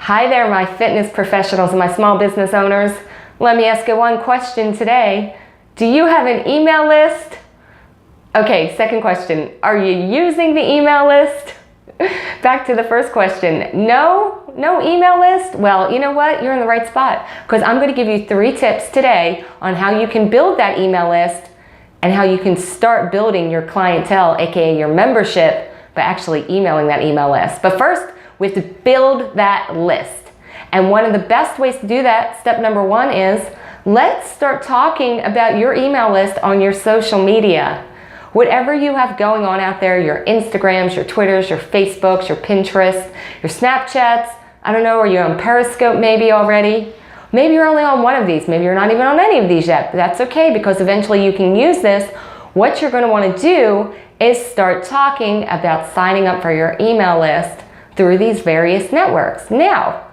Hi there, my fitness professionals and my small business owners. Let me ask you one question today. Do you have an email list? Okay, second question. Are you using the email list? Back to the first question. No email list? Well, you know what? You're in the right spot, because I'm going to give you 3 tips today on how you can build that email list and how you can start building your clientele, aka your membership, by actually emailing that email list. But first, we have to build that list. And one of the best ways to do that, step number 1, is let's start talking about your email list on your social media. Whatever you have going on out there, your Instagrams, your Twitters, your Facebooks, your Pinterests, your Snapchats, I don't know, are you on Periscope maybe already? Maybe you're only on one of these. Maybe you're not even on any of these yet, but that's okay, because eventually you can use this. What you're going to want to do is start talking about signing up for your email list through these various networks. Now,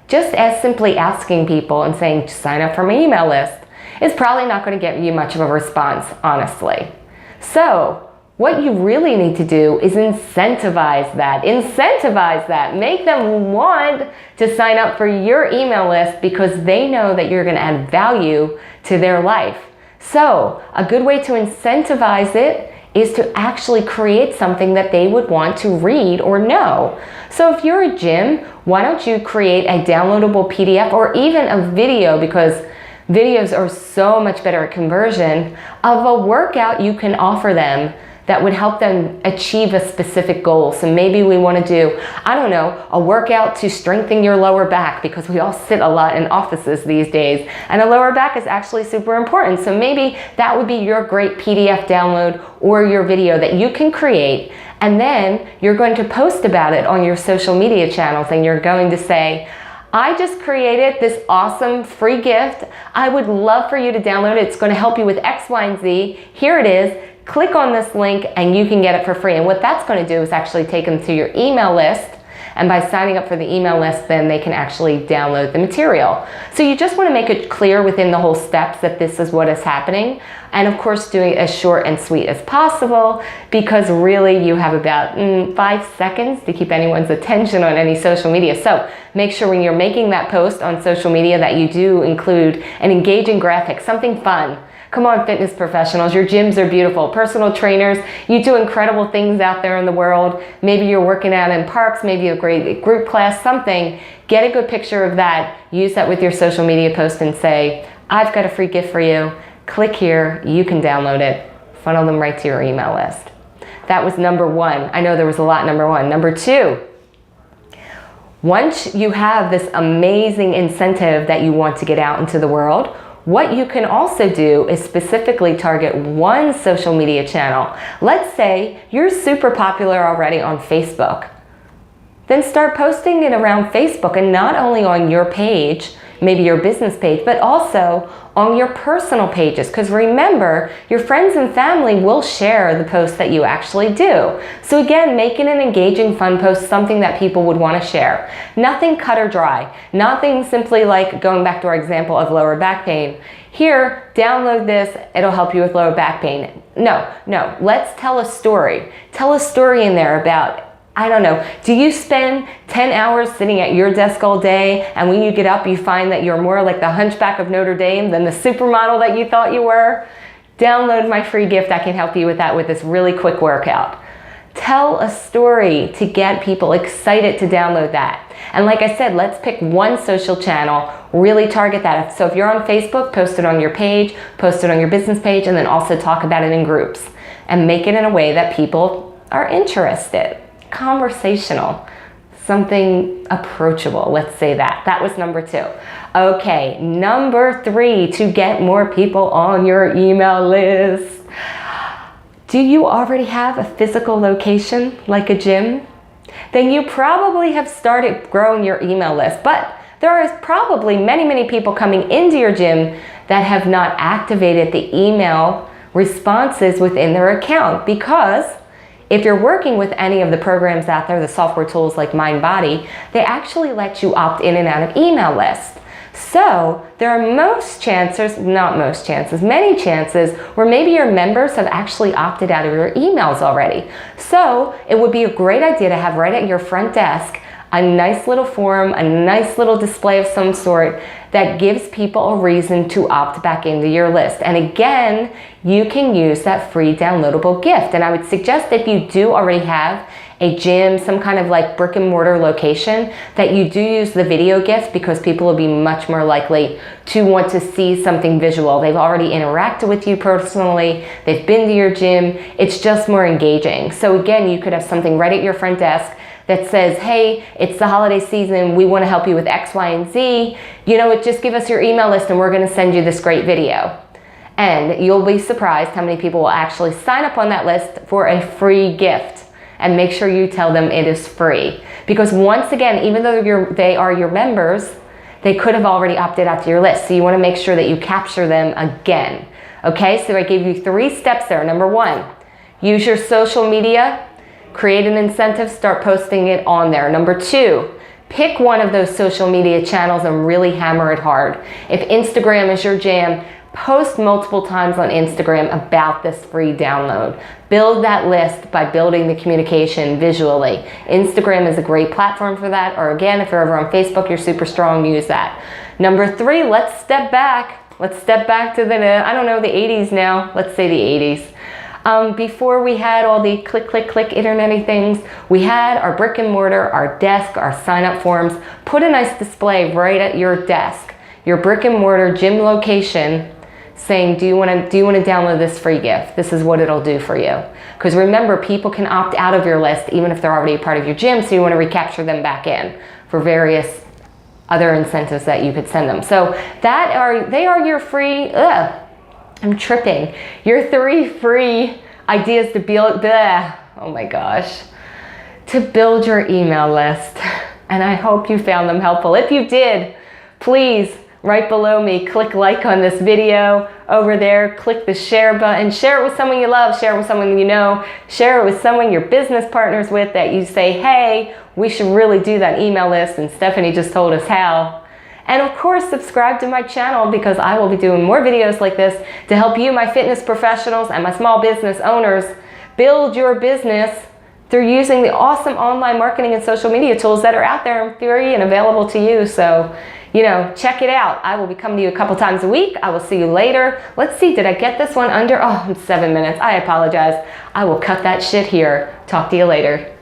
just as simply asking people and saying, sign up for my email list, is probably not going to get you much of a response, honestly. So, what you really need to do is incentivize that. Incentivize that. Make them want to sign up for your email list because they know that you're going to add value to their life. So, a good way to incentivize it is to actually create something that they would want to read or know. So if you're a gym, why don't you create a downloadable PDF or even a video, because videos are so much better at conversion, of a workout you can offer them that would help them achieve a specific goal. So maybe we want to do, I don't know, a workout to strengthen your lower back, because we all sit a lot in offices these days, and a lower back is actually super important. So maybe that would be your great PDF download or your video that you can create, and then you're going to post about it on your social media channels, and you're going to say, I just created this awesome free gift. I would love for you to download it. It's going to help you with X, Y, and Z. Here it is. Click on this link and you can get it for free. And what that's going to do is actually take them to your email list. And by signing up for the email list, then they can actually download the material. So you just want to make it clear within the whole steps that this is what is happening. And of course, doing it as short and sweet as possible, because really you have about 5 seconds to keep anyone's attention on any social media. So make sure when you're making that post on social media that you do include an engaging graphic, something fun. Come on, fitness professionals, your gyms are beautiful. Personal trainers, you do incredible things out there in the world. Maybe you're working out in parks, maybe a great group class, something. Get a good picture of that. Use that with your social media post and say, I've got a free gift for you. Click here, you can download it. Funnel them right to your email list. That was number 1. I know there was a lot, number 1. Number 2, once you have this amazing incentive that you want to get out into the world, what you can also do is specifically target one social media channel. Let's say you're super popular already on Facebook. Then start posting it around Facebook, and not only on your page, maybe your business page, but also on your personal pages. Because remember, your friends and family will share the posts that you actually do. So again, making an engaging, fun post, something that people would want to share. Nothing cut or dry. Nothing simply like going back to our example of lower back pain. Here, download this, it'll help you with lower back pain. No, let's tell a story. Tell a story in there about, I don't know, do you spend 10 hours sitting at your desk all day, and when you get up you find that you're more like the Hunchback of Notre Dame than the supermodel that you thought you were? Download my free gift. I can help you with that with this really quick workout. Tell a story to get people excited to download that. And like I said, let's pick one social channel, really target that. So if you're on Facebook, post it on your page, post it on your business page, and then also talk about it in groups. And make it in a way that people are interested. Conversational, something approachable, let's say that. That was number 2. Okay, number 3, to get more people on your email list. Do you already have a physical location like a gym? Then you probably have started growing your email list, but there are probably many people coming into your gym that have not activated the email responses within their account, because if you're working with any of the programs out there, the software tools like MindBody, they actually let you opt in and out of email lists. So there are many chances where maybe your members have actually opted out of your emails already. So it would be a great idea to have right at your front desk a nice little form, a nice little display of some sort that gives people a reason to opt back into your list. And again, you can use that free downloadable gift. And I would suggest if you do already have a gym, some kind of like brick and mortar location, that you do use the video gift, because people will be much more likely to want to see something visual. They've already interacted with you personally, they've been to your gym, it's just more engaging. So again, you could have something right at your front desk that says, hey, it's the holiday season, we want to help you with X, Y, and Z. You know, just give us your email list and we're going to send you this great video. And you'll be surprised how many people will actually sign up on that list for a free gift. And make sure you tell them it is free. Because once again, even though they are your members, they could have already opted out to your list. So you want to make sure that you capture them again. Okay, so I gave you 3 steps there. Number 1, use your social media, create an incentive, start posting it on there. Number 2, pick one of those social media channels and really hammer it hard. If Instagram is your jam, post multiple times on Instagram about this free download. Build that list by building the communication visually. Instagram is a great platform for that, or again, if you're over on Facebook, you're super strong, use that. Number 3, let's step back. Let's step back to the, I don't know, the 80s now. Let's say the 80s. Before we had all the click, click, click internet-y things, we had our brick and mortar, our desk, our sign-up forms. Put a nice display right at your desk, your brick and mortar gym location, saying, do you want to download this free gift? This is what it'll do for you. Because remember, people can opt out of your list even if they're already a part of your gym, so you want to recapture them back in for various other incentives that you could send them. So they are your free, I'm tripping. Your 3 free ideas to build, oh my gosh, to build your email list. And I hope you found them helpful. If you did, please, right below me, click like on this video. Over there, click the share button. Share it with someone you love, share it with someone you know, share it with someone you're business partners with that you say, hey, we should really do that email list, and Stephanie just told us how. And of course, subscribe to my channel, because I will be doing more videos like this to help you, my fitness professionals and my small business owners, build your business through using the awesome online marketing and social media tools that are out there and free and available to you. So, you know, check it out. I will be coming to you a couple times a week. I will see you later. Let's see, did I get this one under? Oh, 7 minutes. I apologize. I will cut that shit here. Talk to you later.